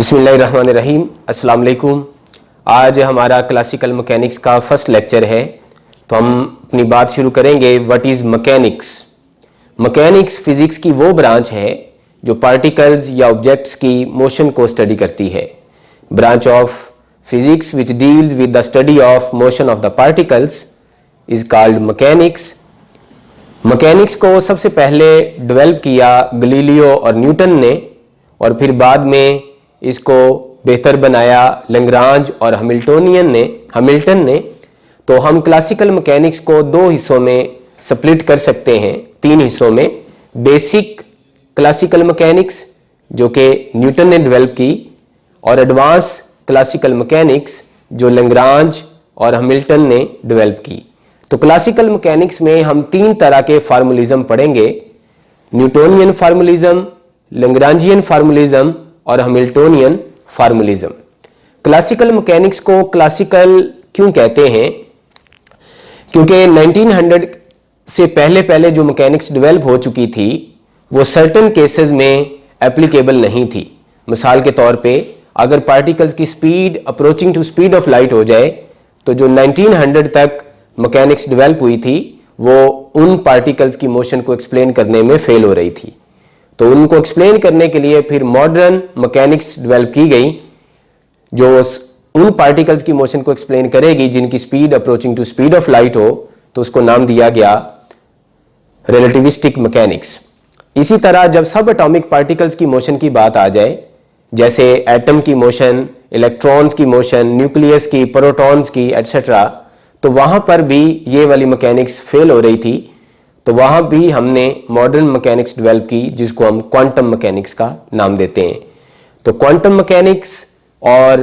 बिस्मिल्लाहिर्रहमानिर्रहीम, अस्सलाम वालेकुम। आज हमारा क्लासिकल मैकेनिक्स का फर्स्ट लेक्चर है, तो हम अपनी बात शुरू करेंगे what is mechanics. Mechanics physics की वो ब्रांच है जो पार्टिकल्स या ऑब्जेक्ट्स की मोशन को स्टडी करती है। Branch of physics which deals with the study of motion of the particles is called mechanics. Mechanics को सबसे पहले डेवलप किया गलीलियो और न्यूटन ने, और फिर बाद में इसको बेहतर बनाया लैग्रांज और हैमिल्टन ने। तो हम क्लासिकल मैकेनिक्स को दो हिस्सों में स्प्लिट कर सकते हैं, तीन हिस्सों में। बेसिक क्लासिकल मैकेनिक्स जो कि न्यूटन ने डेवलप की, और एडवांस क्लासिकल मैकेनिक्स जो लैग्रांज और हैमिल्टन ने डेवलप की। तो क्लासिकल मैकेनिक्स में हम तीन तरह के फार्मूलिज्म पढ़ेंगे: न्यूटोनियन फार्मूलिज्म, लैग्रांजियन फार्मूलिज्म और हैमिल्टोनियन फार्मूलिज्म। क्लासिकल मैकेनिक्स को क्लासिकल क्यों कहते हैं? क्योंकि 1900 से पहले जो मैकेनिक्स डेवलप हो चुकी थी वो सर्टेन केसेस में एप्लीकेबल नहीं थी। मिसाल के तौर पे अगर पार्टिकल्स की speed approaching to speed of light हो जाए, तो जो 1900 तक मैकेनिक्स डेवलप हुई थी वो उन पार्टिकल्स की मोशन को एक्सप्लेन करने में फेल हो रही थी। तो उनको एक्सप्लेन करने के लिए फिर मॉडर्न मैकेनिक्स डेवलप की गई जो उन पार्टिकल्स की मोशन को एक्सप्लेन करेगी जिनकी speed approaching to speed of light हो। तो उसको नाम दिया गया रिलेटिविस्टिक मैकेनिक्स। इसी तरह जब सब एटॉमिक पार्टिकल्स की मोशन की बात आ जाए, जैसे एटम की मोशन, इलेक्ट्रॉन्स की मोशन, न्यूक्लियस की, प्रोटॉन्स की एटसेट्रा, तो वहां पर भी ये वाली मैकेनिक्स फेल हो रही थी। तो वहां भी हमने मॉडर्न मैकेनिक्स डेवलप की जिसको हम क्वांटम मैकेनिक्स का नाम देते हैं। तो क्वांटम मैकेनिक्स और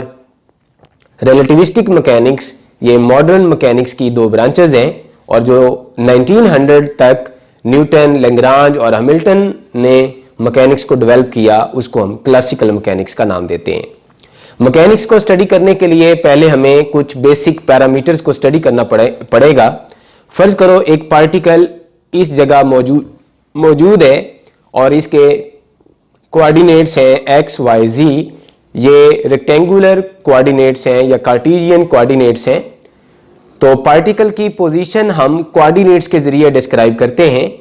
रिलेटिविस्टिक मैकेनिक्स ये मॉडर्न मैकेनिक्स की दो ब्रांचेस हैं, और जो 1900 तक न्यूटन, लैग्रांज और हैमिल्टन ने मैकेनिक्स को डेवलप किया उसको हम क्लासिकल मैकेनिक्स का नाम देते हैं। मैकेनिक्स को स्टडी करने के लिए पहले हमें कुछ बेसिक पैरामीटर्स को स्टडी करना पड़ेगा। फर्ज करो एक पार्टिकल इस जगह मौजूद है और इसके कोऑर्डिनेट्स हैं x, y, z। ये रेक्टेंगुलर कोऑर्डिनेट्स हैं या कार्टेशियन कोऑर्डिनेट्स हैं। तो पार्टिकल की पोजीशन हम कोऑर्डिनेट्स के जरिए डिस्क्राइब करते हैं।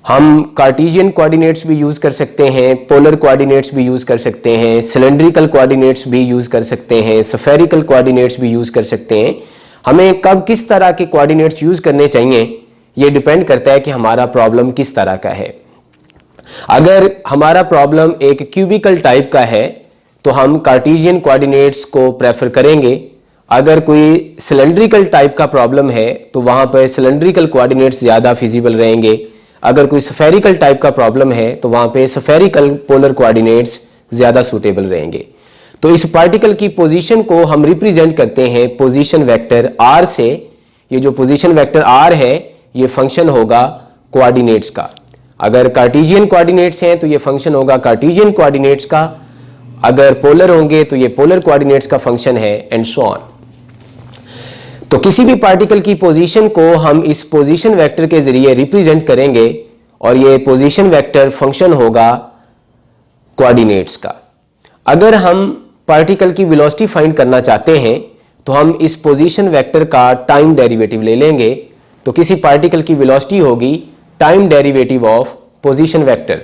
हम कार्टेशियन कोऑर्डिनेट्स भी यूज कर सकते हैं, पोलर कोऑर्डिनेट्स भी यूज कर सकते हैं, सिलेंड्रिकल कोऑर्डिनेट्स भी यूज कर सकते हैं, स्फेरिकल कोऑर्डिनेट्स भी यूज कर सकते हैं। हमें कब किस तरह के कोऑर्डिनेट्स यूज करने चाहिए ये डिपेंड करता है कि हमारा प्रॉब्लम किस तरह का है। अगर हमारा प्रॉब्लम एक क्यूबिकल टाइप का है तो हम कार्टेशियन कोऑर्डिनेट्स को प्रेफर करेंगे। अगर कोई सिलेंड्रिकल टाइप का प्रॉब्लम है तो वहां पर सिलेंड्रिकल कोऑर्डिनेट्स ज्यादा फिजिबल रहेंगे। अगर कोई स्फेरिकल टाइप का प्रॉब्लम है तो वहां पे स्फेरिकल पोलर कोऑर्डिनेट्स ज्यादा सूटेबल रहेंगे। तो इस पार्टिकल की पोजीशन को हम रिप्रेजेंट करते हैं पोजीशन वेक्टर r से। ये जो पोजीशन वेक्टर r है ये फंक्शन होगा कोऑर्डिनेट्स का। अगर कार्टेशियन कोऑर्डिनेट्स हैं तो ये फंक्शन होगा कार्टेशियन कोऑर्डिनेट्स का। अगर पोलर होंगे तो ये पोलर कोऑर्डिनेट्स का फंक्शन है, एंड सो ऑन। तो किसी भी पार्टिकल की पोजीशन को हम इस पोजीशन वेक्टर के जरिए रिप्रेजेंट करेंगे, और ये पोजीशन वेक्टर फंक्शन होगा कोऑर्डिनेट्स का। अगर हम पार्टिकल की वेलोसिटी फाइंड करना चाहते हैं तो हम इस पोजीशन वेक्टर का टाइम डेरिवेटिव ले लेंगे। तो किसी पार्टिकल की वेलोसिटी होगी time derivative of position vector.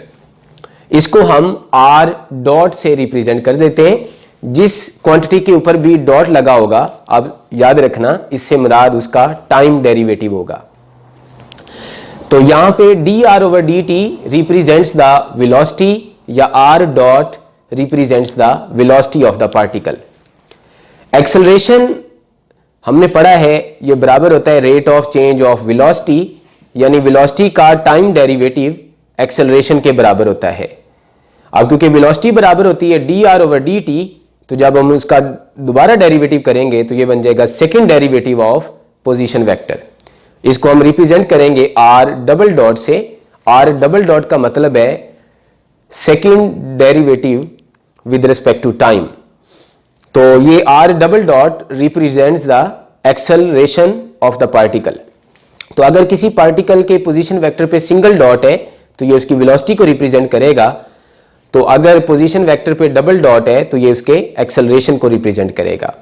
इसको हम r डॉट से रिप्रेजेंट कर देते हैं। जिस क्वांटिटी के ऊपर भी डॉट लगा होगा, अब याद रखना, इससे मुराद उसका टाइम डेरिवेटिव होगा। तो यहां पे dr/dt रिप्रेजेंट्स द वेलोसिटी, या r dot represents the velocity of the particle. Acceleration हमने पढ़ा है ये बराबर होता है rate of change of velocity, यानी वेलोसिटी का टाइम डेरिवेटिव एक्सेलरेशन के बराबर होता है। अब क्योंकि वेलोसिटी बराबर होती है dr/dt, तो जब हम उसका दोबारा डेरिवेटिव करेंगे तो ये बन जाएगा second derivative of position vector. इसको हम रिप्रेजेंट करेंगे r डबल डॉट से। r डबल डॉट का मतलब है second derivative with respect to time. तो ये r double dot represents the acceleration of the particle. तो अगर किसी पार्टिकल के पोजीशन वेक्टर पे सिंगल डॉट है तो ये उसकी वेलोसिटी को रिप्रेजेंट करेगा। तो अगर पोजीशन वेक्टर पे डबल डॉट है तो ये उसके एक्सेलरेशन को रिप्रेजेंट करेगा।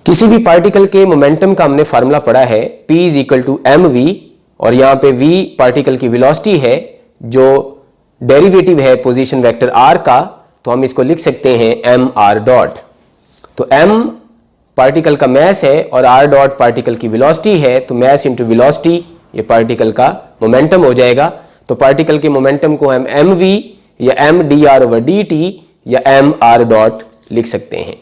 किसी भी पार्टिकल के मोमेंटम का हमने फार्मूला पढ़ा है P is equal to m v, और यहां पे v पार्टिकल की वेलोसिटी है जो डेरिवेटिव है पोजीशन वेक्टर r का, तो हम इसको लिख सकते हैं एम आर डॉट। तो m पार्टिकल का मैस है और r डॉट पार्टिकल की वेलोसिटी है, तो मैस इंटू वेलोसिटी ये पार्टिकल का मोमेंटम हो जाएगा। तो पार्टिकल के मोमेंटम को हम एम वी या m d r over D t या एम आर डॉट लिख सकते हैं।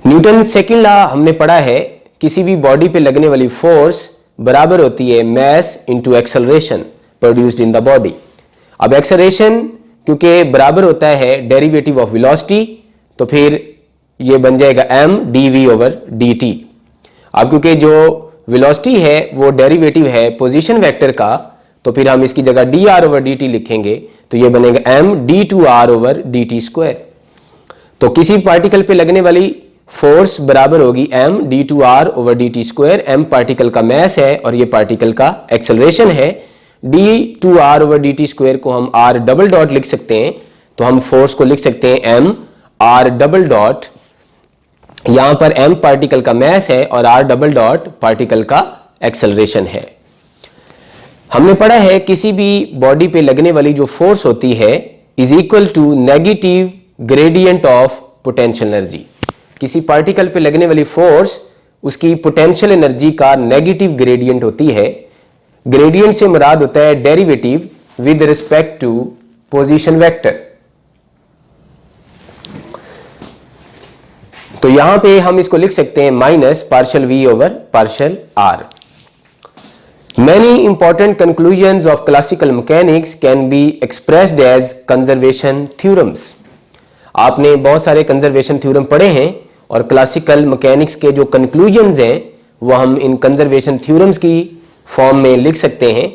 न्यूटन सेकंड लॉ हमने पढ़ा है, किसी भी बॉडी पे लगने वाली फोर्स बराबर होती है mass into acceleration produced in the body. अब एक्सेलरेशन क्योंकि बराबर होता है डेरिवेटिव ऑफ वेलोसिटी, तो फिर ये बन जाएगा m d v over D t. अब क्योंकि जो वेलोसिटी है वो डेरिवेटिव है पोजीशन वेक्टर का, तो फिर हम इसकी जगह d r over D t लिखेंगे, तो ये बनेगा m d two r over D t square. तो किसी पार्टिकल पे लगने वाली फोर्स बराबर होगी m d two r over D t square. M particle का मैस है और ये पार्टिकल का एक्सेलरेशन है। D two r over D t square को हम आर डबल डॉट लिख सकते हैं, तो हम फोर्स को लिख सकते हैं एम आर डबल डॉट। यहां पर m पार्टिकल का मैस है और r डबल डॉट पार्टिकल का एक्सेलरेशन है। हमने पढ़ा है किसी भी बॉडी पे लगने वाली जो फोर्स होती है is equal to negative gradient of potential energy. किसी पार्टिकल पे लगने वाली फोर्स उसकी पोटेंशियल एनर्जी का नेगेटिव ग्रेडियंट होती है। ग्रेडियंट से मुराद होता है derivative with respect to position vector. तो यहां पे हम इसको लिख सकते हैं minus partial v over partial r। Many important conclusions of classical mechanics can be expressed as conservation theorems। आपने बहुत सारे कंजर्वेशन थ्योरम पढ़े हैं और क्लासिकल मैकेनिक्स के जो कंक्लूजन्स हैं वो हम इन कंजर्वेशन थ्योरम्स की फॉर्म में लिख सकते हैं।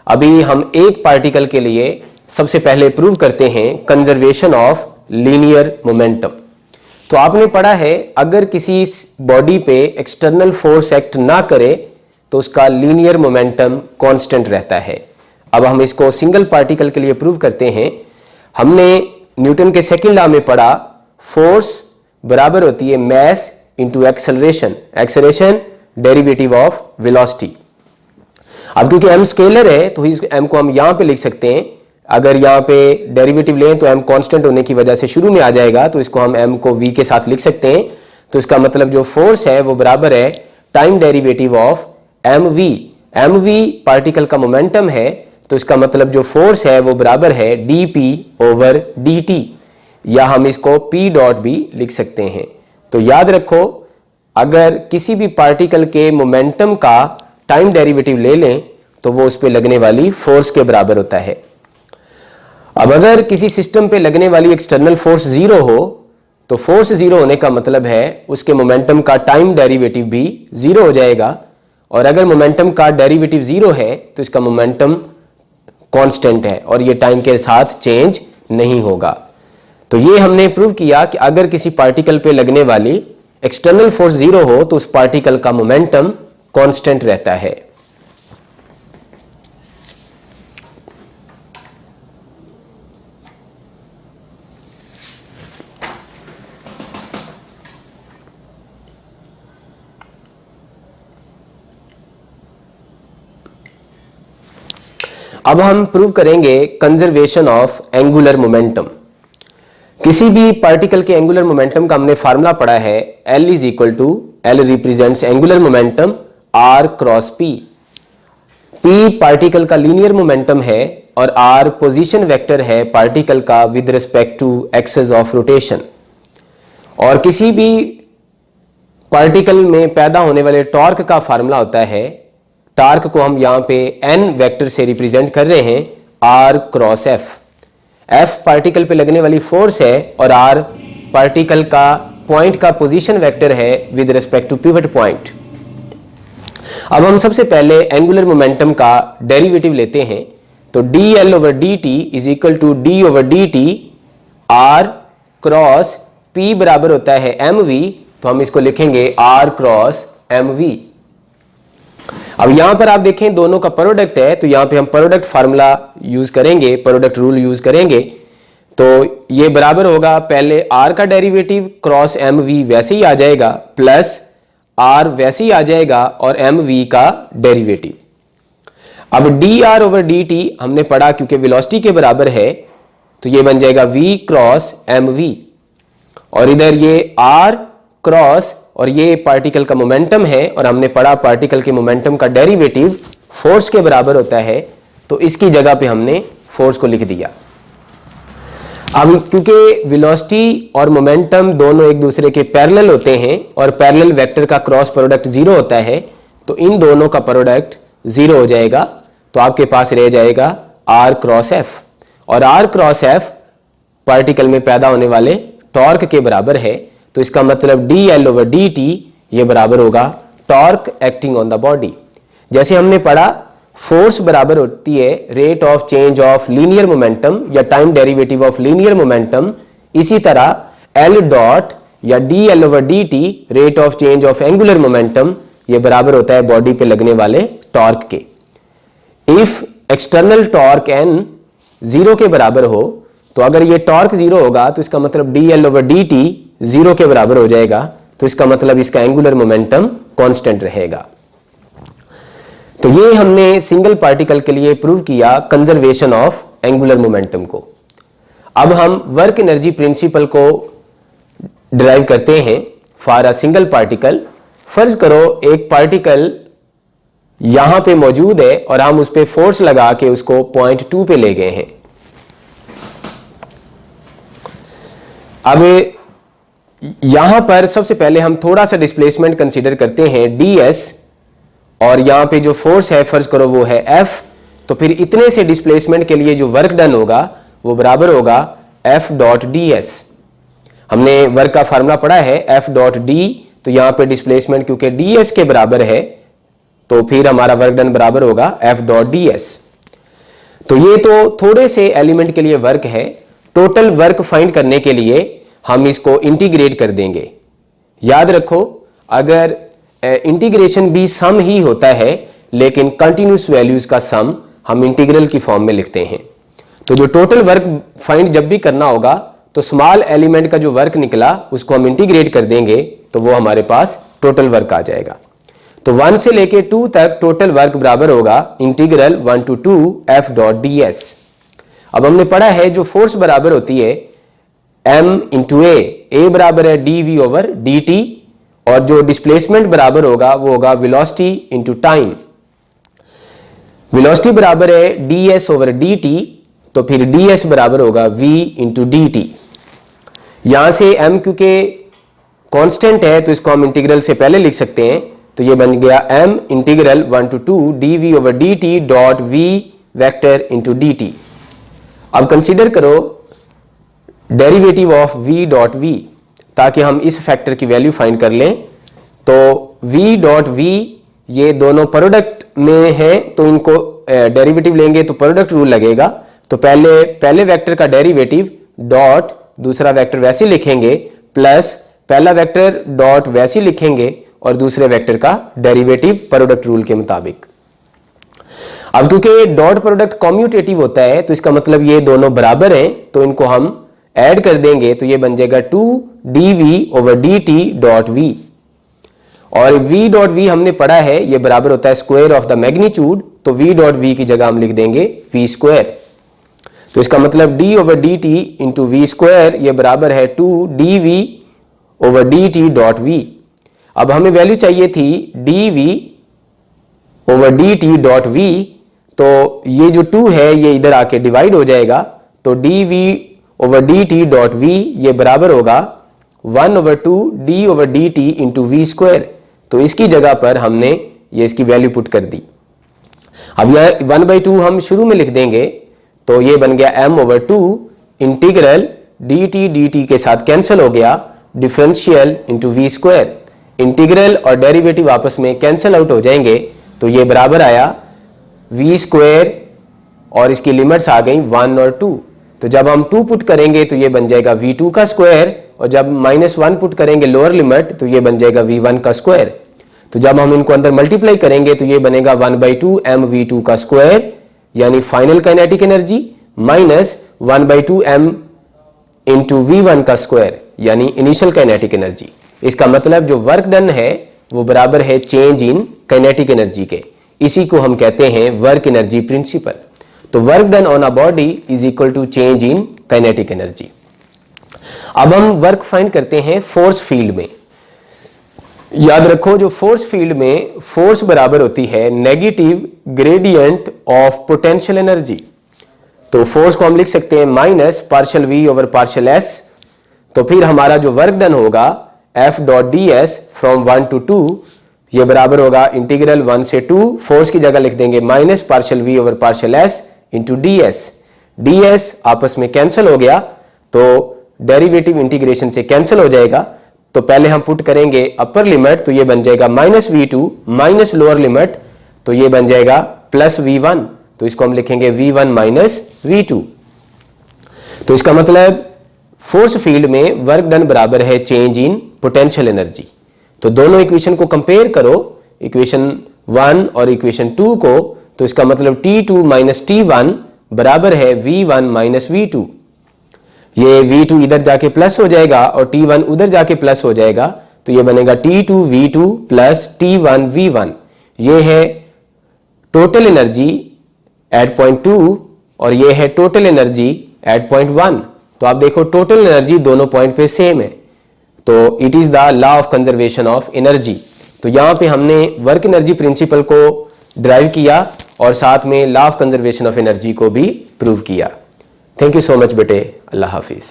अभी हम एक पार्टिकल के लिए सबसे पहले प्रूव करते हैं कंजर्वेशन ऑफ लीनियर मोमेंटम। तो आपने पढ़ा है अगर किसी बॉडी पे एक्सटर्नल फोर्स एक्ट ना करे तो उसका लीनियर मोमेंटम कांस्टेंट रहता है। अब हम इसको सिंगल पार्टिकल के लिए प्रूव करते हैं। हमने न्यूटन के सेकंड लॉ में पढ़ा फोर्स बराबर होती है mass into acceleration, acceleration derivative of velocity. अब क्योंकि m स्केलर है तो इस m को हम यहां पे लिख सकते हैं। अगर यहाँ पे डेरिवेटिव लें तो m कांस्टेंट होने की वजह से शुरू में आ जाएगा, तो इसको हम m को v के साथ लिख सकते हैं। तो इसका मतलब जो फोर्स है वो बराबर है time derivative of mv। mv particle का मोमेंटम है, तो इसका मतलब जो फोर्स है वो बराबर है dp ओवर dt, या हम इसको p डॉट भी लिख सकते हैं। तो याद रखो अगर किसी भी पार्टिकल के मोमेंटम का टाइम डेरिवेटिव ले लें तो वो उस पर लगने वाली फोर्स के बराबर होता है। अब अगर किसी सिस्टम पे लगने वाली एक्सटर्नल फोर्स जीरो हो तो फोर्स जीरो होने का मतलब है उसके मोमेंटम का टाइम डेरिवेटिव भी जीरो हो जाएगा, और अगर मोमेंटम का डेरिवेटिव जीरो है तो इसका मोमेंटम कांस्टेंट है और ये टाइम के साथ चेंज नहीं होगा। तो ये हमने प्रूव किया कि अगर किसी पार्टिकल पे लगने वाली एक्सटर्नल फोर्स जीरो हो तो उस पार्टिकल का मोमेंटम कांस्टेंट रहता है। अब हम प्रूव करेंगे कंजर्वेशन ऑफ एंगुलर मोमेंटम। किसी भी पार्टिकल के एंगुलर मोमेंटम का हमने फार्मूला पढ़ा है L is equal to L represents angular momentum R cross P। P particle का लीनियर मोमेंटम है और R पोजीशन वेक्टर है पार्टिकल का with respect to axis of rotation. और किसी भी पार्टिकल में पैदा होने वाले टॉर्क का फार्मूला होता है, टार्क को हम यहां पे n वेक्टर से रिप्रेजेंट कर रहे हैं r cross f। f particle पे लगने वाली फोर्स है और r पार्टिकल का पॉइंट का पोजीशन वेक्टर है with respect to pivot point. अब हम सबसे पहले एंगुलर मोमेंटम का डेरिवेटिव लेते हैं। तो dl over dt is equal to d over dt r cross p बराबर होता है mv, तो हम इसको लिखेंगे r क्रॉस mv। अब यहां पर आप देखें दोनों का प्रोडक्ट है, तो यहां पे हम प्रोडक्ट फार्मूला यूज करेंगे, प्रोडक्ट रूल यूज करेंगे। तो ये बराबर होगा, पहले आर का डेरिवेटिव क्रॉस एम वी वैसे ही आ जाएगा, प्लस आर वैसे ही आ जाएगा और एम वी का डेरिवेटिव। अब D r over D T हमने पढ़ा क्योंकि वेलोसिटी के बराबर है, तो ये बन जाएगा v क्रॉस एम वी, और इधर ये r क्रॉस, और ये पार्टिकल का मोमेंटम है, और हमने पढ़ा पार्टिकल के मोमेंटम का डेरिवेटिव फोर्स के बराबर होता है, तो इसकी जगह पे हमने फोर्स को लिख दिया। अब क्योंकि वेलोसिटी और मोमेंटम दोनों एक दूसरे के पैरेलल होते हैं और पैरेलल वेक्टर का क्रॉस प्रोडक्ट 0 होता है, तो इन दोनों का प्रोडक्ट 0 हो जाएगा, तो आपके पास रह जाएगा r क्रॉस एफ, और r क्रॉस एफ पार्टिकल में पैदा होने वाले टॉर्क के बराबर है, तो इसका मतलब D L over D T ये बराबर होगा torque acting on the body. जैसे हमने पढ़ा फोर्स बराबर होती है rate of change of linear momentum या time derivative of linear momentum, इसी तरह एल डॉट या D L over D T rate of change of angular momentum ये बराबर होता है बॉडी पे लगने वाले टॉर्क के। इफ एक्सटर्नल टॉर्क एन 0 के बराबर हो, तो अगर ये टॉर्क 0 होगा तो इसका मतलब D L over D T 0 के बराबर हो जाएगा, तो इसका मतलब इसका एंगुलर मोमेंटम कांस्टेंट रहेगा। तो ये हमने सिंगल पार्टिकल के लिए प्रूव किया कंजर्वेशन ऑफ एंगुलर मोमेंटम को। अब हम वर्क एनर्जी प्रिंसिपल को डिराइव करते हैं फॉर अ सिंगल पार्टिकल। फर्ज करो एक पार्टिकल यहां पे मौजूद है और हम उस पर फोर्स लगा के उसको पॉइंट 2 पे ले गए हैं। अब यहां पर सबसे पहले हम थोड़ा सा डिस्प्लेसमेंट कंसीडर करते हैं ds, और यहां पे जो फोर्स है फर्ज करो वो है F, तो फिर इतने से डिस्प्लेसमेंट के लिए जो वर्क डन होगा वो बराबर होगा F डॉट ds। हमने वर्क का फार्मूला पढ़ा है F डॉट d, तो यहां पे डिस्प्लेसमेंट क्योंकि ds के बराबर है तो फिर हमारा वर्क डन बराबर होगा F डॉट ds। तो ये तो थोड़े से एलिमेंट के लिए वर्क है, टोटल वर्क फाइंड करने के लिए हम इसको इंटीग्रेट कर देंगे। याद रखो अगर इंटीग्रेशन भी सम ही होता है, लेकिन कंटिन्यूस वैल्यूज का सम हम इंटीग्रल की फॉर्म में लिखते हैं। तो जो टोटल वर्क फाइंड जब भी करना होगा तो स्मॉल एलिमेंट का जो वर्क निकला उसको हम इंटीग्रेट कर देंगे, तो वो हमारे पास टोटल वर्क आ जाएगा। तो 1 से लेके 2 तक टोटल वर्क बराबर होगा integral 1 to 2 F dot ds। अब हमने पढ़ा है जो फोर्स बराबर होती है m इंटू ए बराबर है dv ओवर dt, और जो डिस्प्लेसमेंट बराबर होगा वो होगा वेलोसिटी इंटू टाइम। वेलोसिटी बराबर है ds ओवर dt, तो फिर ds बराबर होगा v इंटू dt। यहां से m क्योंकि कांस्टेंट है तो इसको हम इंटीग्रल से पहले लिख सकते हैं, तो ये बन गया m integral 1 to 2 dv over dt dot v vector into dt। अब कंसीडर करो derivative of v dot v, ताकि हम इस फैक्टर की वैल्यू फाइंड कर लें। तो v डॉट v ये दोनों प्रोडक्ट में है, तो इनको डेरिवेटिव लेंगे तो प्रोडक्ट रूल लगेगा। तो पहले वेक्टर का डेरिवेटिव डॉट दूसरा वेक्टर वैसे लिखेंगे, प्लस पहला वेक्टर डॉट वैसे लिखेंगे और दूसरे वेक्टर का डेरिवेटिव प्रोडक्ट रूल के मुताबिक। अब क्योंकि डॉट प्रोडक्ट कॉम्यूटेटिव होता है तो इसका मतलब ये दोनों बराबर हैं, तो इनको हम ऐड कर देंगे, तो ये बन जाएगा 2 dv over dt dot v, और v डॉट v हमने पढ़ा है ये बराबर होता है स्क्वायर ऑफ द मैग्नीट्यूड, तो v डॉट v की जगह हम लिख देंगे v स्क्वायर। तो इसका मतलब d over dt into v square ये बराबर है 2 dv over dt dot v। अब हमें वैल्यू चाहिए थी dv over dt dot v, तो ये जो 2 है ये इधर आके डिवाइड हो जाएगा, तो dv over dt dot v ये बराबर होगा 1 over 2 d over dt into v square. तो इसकी जगह पर हमने ये इसकी वैल्यू पुट कर दी। अब यह 1/2 हम शुरू में लिख देंगे, तो ये बन गया m ओवर 2 इंटीग्रल dt के साथ कैंसिल हो गया, differential into v square. Integral और डेरिवेटिव आपस में कैंसिल आउट हो जाएंगे, तो ये बराबर आया v स्क्वायर और इसकी लिमिट्स आ गई 1 और 2। तो जब हम 2 पुट करेंगे तो ये बन जाएगा v2 का स्क्वायर, और जब -1 पुट करेंगे लोअर लिमिट तो ये बन जाएगा v1 का स्क्वायर। तो जब हम इनको अंदर मल्टीप्लाई करेंगे तो ये बनेगा 1/2 mv2 का स्क्वायर यानी final kinetic energy minus 1/2 m into v1 का स्क्वायर यानी इनिशियल काइनेटिक एनर्जी। इसका मतलब जो वर्क डन है वो बराबर है चेंज इन काइनेटिक एनर्जी के। इसी को हम कहते हैं वर्क एनर्जी प्रिंसिपल। तो work done on a body is equal to change in kinetic energy. अब हम वर्क फाइंड करते हैं फोर्स फील्ड में। याद रखो जो फोर्स फील्ड में फोर्स बराबर होती है negative gradient of potential energy. तो फोर्स को हम लिख सकते हैं minus partial v over partial s। तो फिर हमारा जो वर्क डन होगा F dot D S from 1 to 2 ये बराबर होगा इंटीग्रल 1 से 2 फोर्स की जगह लिख देंगे minus partial v over partial s into D S. D S आपस में कैंसिल हो गया तो डेरिवेटिव इंटीग्रेशन से कैंसिल हो जाएगा। तो पहले हम पुट करेंगे अपर लिमिट तो ये बन जाएगा minus v2 minus lower limit तो ये बन जाएगा प्लस v1। तो इसको हम लिखेंगे v1 माइनस v2। तो इसका मतलब फोर्स फील्ड में वर्क डन बराबर है चेंज इन पोटेंशियल एनर्जी। तो दोनों इक्वेशन को कंपेयर करो, इक्वेशन 1 और इक्वेशन 2 को। तो इसका मतलब T2 माइनस T1 बराबर है v1 माइनस v2। ये v2 इधर जाके प्लस हो जाएगा और T1 उधर जाके प्लस हो जाएगा तो ये बनेगा T2 v2 plus T1 v1। ये है टोटल एनर्जी एट पॉइंट 2 और ये है टोटल एनर्जी एट पॉइंट 1। तो आप देखो टोटल एनर्जी दोनों पॉइंट पे सेम है। तो it is the law of conservation of energy. तो यहां पे हमने वर्क एनर्जी प्रिंसिपल को ड्राइव किया और साथ में law of conservation of energy को भी प्रूव किया। थैंक यू सो मच बेटे। अल्लाह हाफिज।